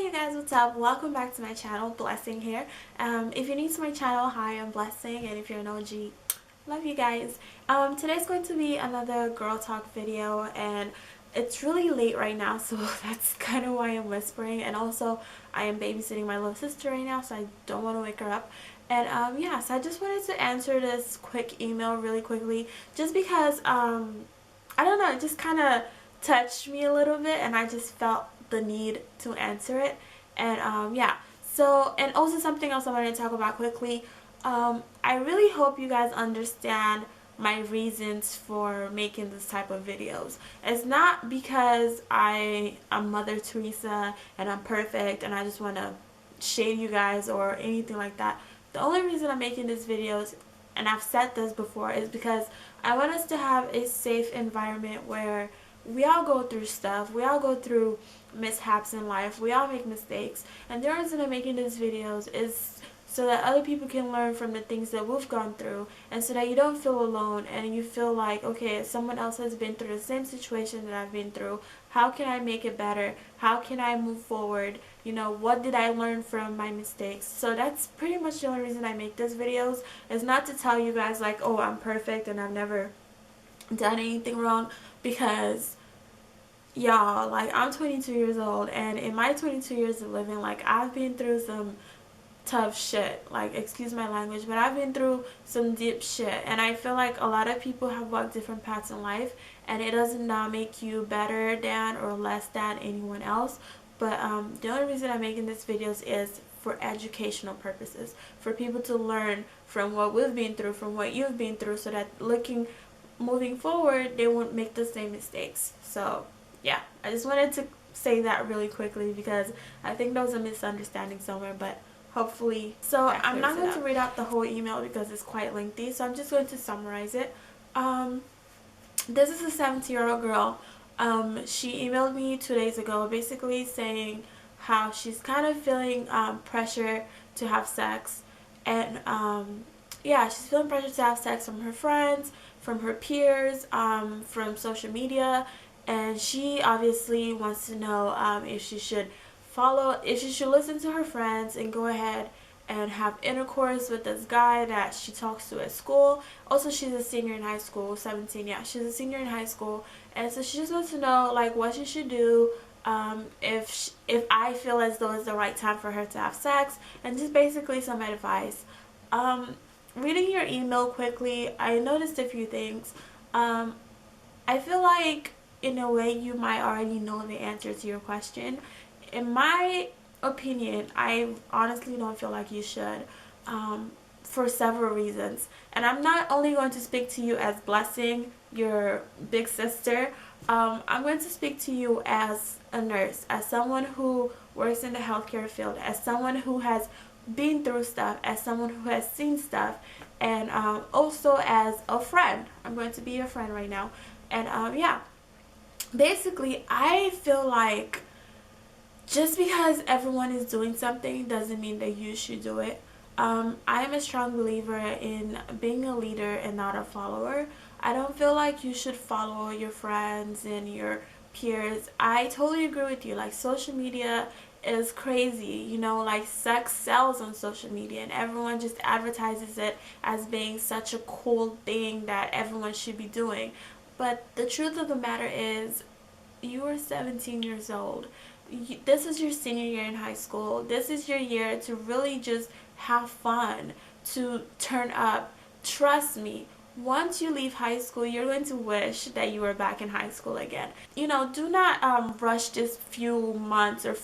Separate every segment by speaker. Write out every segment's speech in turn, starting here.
Speaker 1: Hey guys, what's up? Welcome back to my channel. Blessing here. If you're new to my channel, hi, I'm Blessing, and if you're an OG, love you guys. Today's going to be another girl talk video, and it's really late right now, so that's kind of why I'm whispering. And also, I am babysitting my little sister right now, so I don't want to wake her up. And yeah, so I just wanted to answer this quick email really quickly, just because I don't know, it just kind of touched me a little bit, and I just felt the need to answer it. And yeah, so, and also something else I wanted to talk about quickly. I really hope you guys understand my reasons for making this type of videos. It's not because I'm Mother Teresa and I'm perfect and I just want to shade you guys or anything like that. The only reason I'm making these videos, and I've said this before, is because I want us to have a safe environment where we all go through stuff, we all go through mishaps in life, we all make mistakes, and the reason I'm making these videos is so that other people can learn from the things that we've gone through, and so that you don't feel alone and you feel like, okay, someone else has been through the same situation that I've been through. How can I make it better? How can I move forward? You know, what did I learn from my mistakes? So that's pretty much the only reason I make these videos. It's not to tell you guys like, oh, I'm perfect and I've never done anything wrong, because y'all, like, I'm 22 years old, and in my 22 years of living, like, I've been through some tough shit, like, excuse my language, but I've been through some deep shit, and I feel like a lot of people have walked different paths in life, and it doesn't now make you better than or less than anyone else. But the only reason I'm making these videos is for educational purposes, for people to learn from what we've been through, from what you've been through, so that moving forward, they won't make the same mistakes. So yeah, I just wanted to say that really quickly because I think there was a misunderstanding somewhere, but hopefully. So I'm not going to read out the whole email because it's quite lengthy, so I'm just going to summarize it. This is a 17-year-old girl. She emailed me 2 days ago basically saying how she's kind of feeling pressure to have sex, and yeah, she's feeling pressure to have sex from her friends, from her peers, from social media, and she obviously wants to know if she should listen to her friends and go ahead and have intercourse with this guy that she talks to at school. Also, she's a senior in high school, 17, yeah, she's a senior in high school, and so she just wants to know, like, what she should do, if I feel as though it's the right time for her to have sex, and just basically some advice. Reading your email quickly, I noticed a few things. I feel like, in a way, you might already know the answer to your question. In my opinion, I honestly don't feel like you should, for several reasons. And I'm not only going to speak to you as Blessing, your big sister. I'm going to speak to you as a nurse, as someone who works in the healthcare field, as someone who has been through stuff, as someone who has seen stuff, and also as a friend. I'm going to be your friend right now. And yeah, basically, I feel like just because everyone is doing something doesn't mean that you should do it. I am a strong believer in being a leader and not a follower. I don't feel like you should follow your friends and your peers. I totally agree with you. Like, social media is crazy, you know, like, sex sells on social media and everyone just advertises it as being such a cool thing that everyone should be doing. But the truth of the matter is, you are 17 years old. This is your senior year in high school. This is your year to really just have fun, to turn up. Trust me, once you leave high school, you're going to wish that you were back in high school again. You know, do not rush this few months or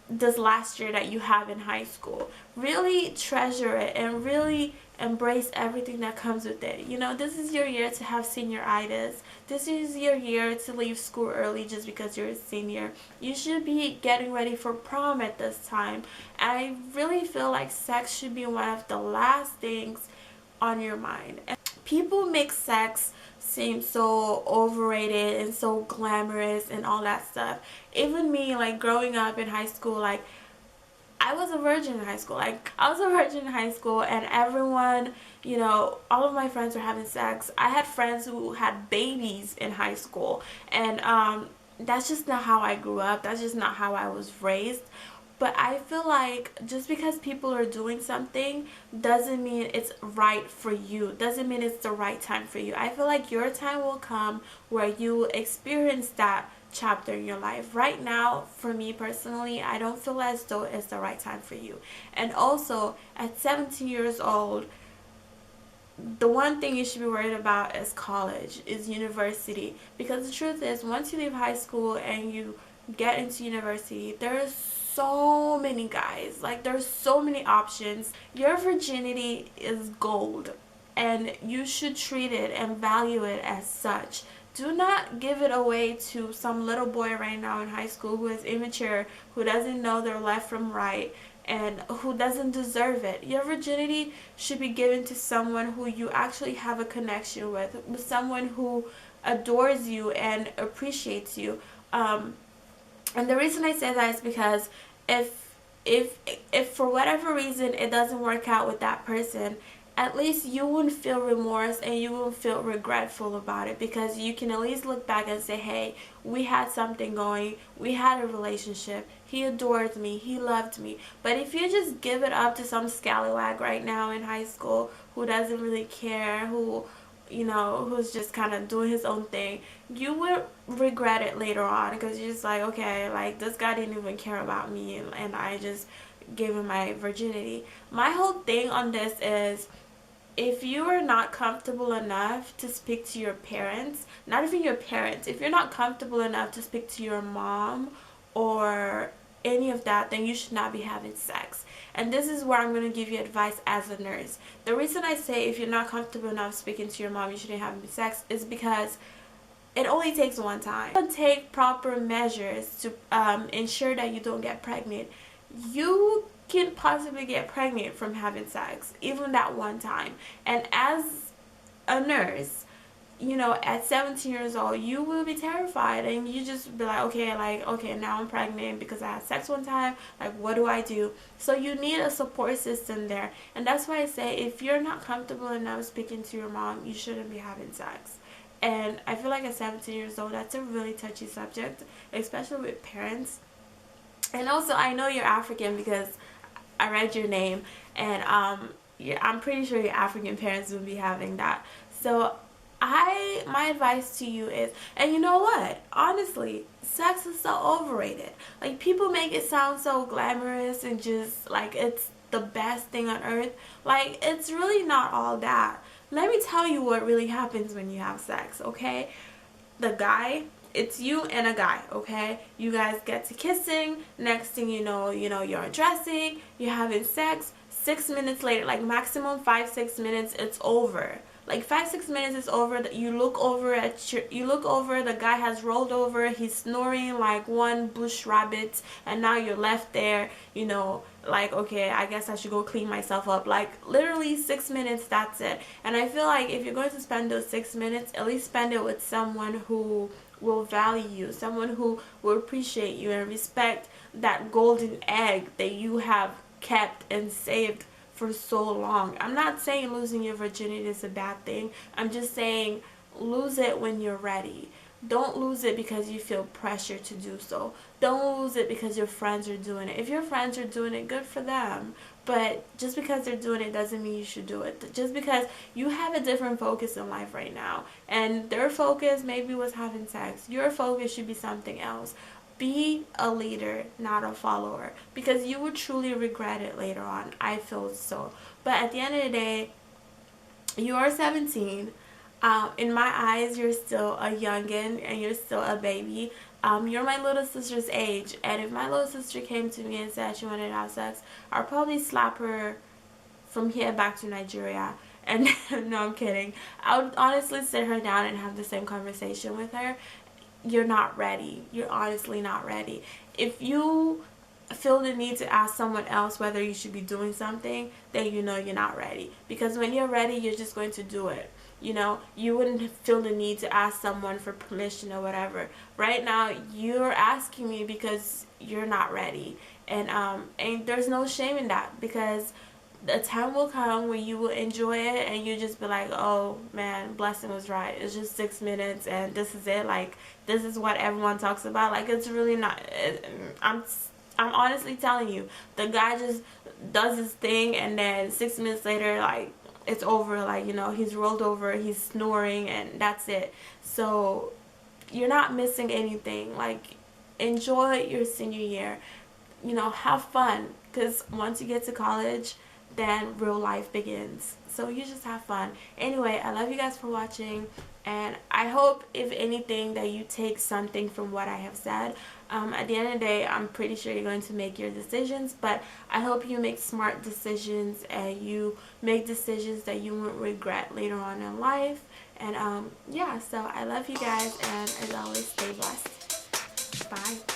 Speaker 1: this last year that you have in high school. Really treasure it and really embrace everything that comes with it. You know, this is your year to have senioritis. This is your year to leave school early just because you're a senior. You should be getting ready for prom at this time. And I really feel like sex should be one of the last things on your mind. And people make sex seem so overrated and so glamorous and all that stuff. Even me, like, growing up in high school, like, I was a virgin in high school. Like, I was a virgin in high school, and everyone, you know, all of my friends were having sex. I had friends who had babies in high school, and that's just not how I grew up. That's just not how I was raised. But I feel like just because people are doing something doesn't mean it's right for you. Doesn't mean it's the right time for you. I feel like your time will come where you experience that chapter in your life. Right now, for me personally, I don't feel as though it's the right time for you. And also, at 17 years old, the one thing you should be worried about is college, is university. Because the truth is, once you leave high school and you get into university, there's so many guys. Like, there's so many options. Your virginity is gold, and you should treat it and value it as such. Do not give it away to some little boy right now in high school who is immature, who doesn't know their left from right, and who doesn't deserve it. Your virginity should be given to someone who you actually have a connection with someone who adores you and appreciates you. And the reason I say that is because if if for whatever reason it doesn't work out with that person, at least you wouldn't feel remorse and you won't feel regretful about it, because you can at least look back and say, hey, we had something going, we had a relationship, he adored me, he loved me. But if you just give it up to some scallywag right now in high school who doesn't really care, who, you know, who's just kind of doing his own thing, you will regret it later on, because you're just like, okay, like, this guy didn't even care about me and I just gave him my virginity. My whole thing on this is, if you are not comfortable enough to speak to your parents, not even your parents, if you're not comfortable enough to speak to your mom or any of that, then you should not be having sex. And this is where I'm going to give you advice as a nurse. The reason I say if you're not comfortable enough speaking to your mom, you shouldn't have sex, is because it only takes one time. You take proper measures to ensure that you don't get pregnant. You can possibly get pregnant from having sex, even that one time. And as a nurse, you know, at 17 years old, you will be terrified and you just be like, okay, now I'm pregnant because I had sex one time. Like, what do I do? So you need a support system there. And that's why I say, if you're not comfortable enough speaking to your mom, you shouldn't be having sex. And I feel like at 17 years old, that's a really touchy subject, especially with parents. And also, I know you're African because I read your name, and I'm pretty sure your African parents would be having that. So my advice to you is, and you know what, honestly, sex is so overrated. Like, people make it sound so glamorous and just like it's the best thing on earth. Like, it's really not all that. Let me tell you what really happens when you have sex, okay? The guy, it's you and a guy, okay? You guys get to kissing. Next thing you know, you're undressing, you're having sex. 6 minutes later, like maximum 5-6 minutes, it's over. Like 5-6 minutes is over. You look over the guy has rolled over, he's snoring like one bush rabbit, and now you're left there, you know, like, okay, I guess I should go clean myself up. Like, literally 6 minutes, that's it. And I feel like if you're going to spend those 6 minutes, at least spend it with someone who will value you, someone who will appreciate you and respect that golden egg that you have kept and saved for so long. I'm not saying losing your virginity is a bad thing. I'm just saying lose it when you're ready. Don't lose it because you feel pressure to do so. Don't lose it because your friends are doing it. If your friends are doing it, good for them. But just because they're doing it doesn't mean you should do it. Just because you have a different focus in life right now, and their focus maybe was having sex, your focus should be something else. Be a leader, not a follower, because you would truly regret it later on. I feel so. But at the end of the day, you are 17. In my eyes, you're still a youngin' and you're still a baby. You're my little sister's age, and if my little sister came to me and said she wanted to have sex, I'll probably slap her from here back to Nigeria. And no, I'm kidding. I would honestly sit her down and have the same conversation with her. You're not ready. You're honestly not ready. If you feel the need to ask someone else whether you should be doing something, then you know you're not ready. Because when you're ready, you're just going to do it. You know, you wouldn't feel the need to ask someone for permission or whatever. Right now, you're asking me because you're not ready. And there's no shame in that, because the time will come when you will enjoy it and you just be like, oh man, Blessing was right, it's just 6 minutes and this is it, like this is what everyone talks about. Like, it's really not. I'm honestly telling you, the guy just does his thing and then 6 minutes later, like, it's over. Like, you know, he's rolled over, he's snoring, and that's it. So you're not missing anything. Like, enjoy your senior year, you know, have fun, because once you get to college, then real life begins. So you just have fun. Anyway, I love you guys for watching, and I hope, if anything, that you take something from what I have said. At the end of the day, I'm pretty sure you're going to make your decisions, but I hope you make smart decisions and you make decisions that you won't regret later on in life. And yeah, so I love you guys, and as always, stay blessed. Bye.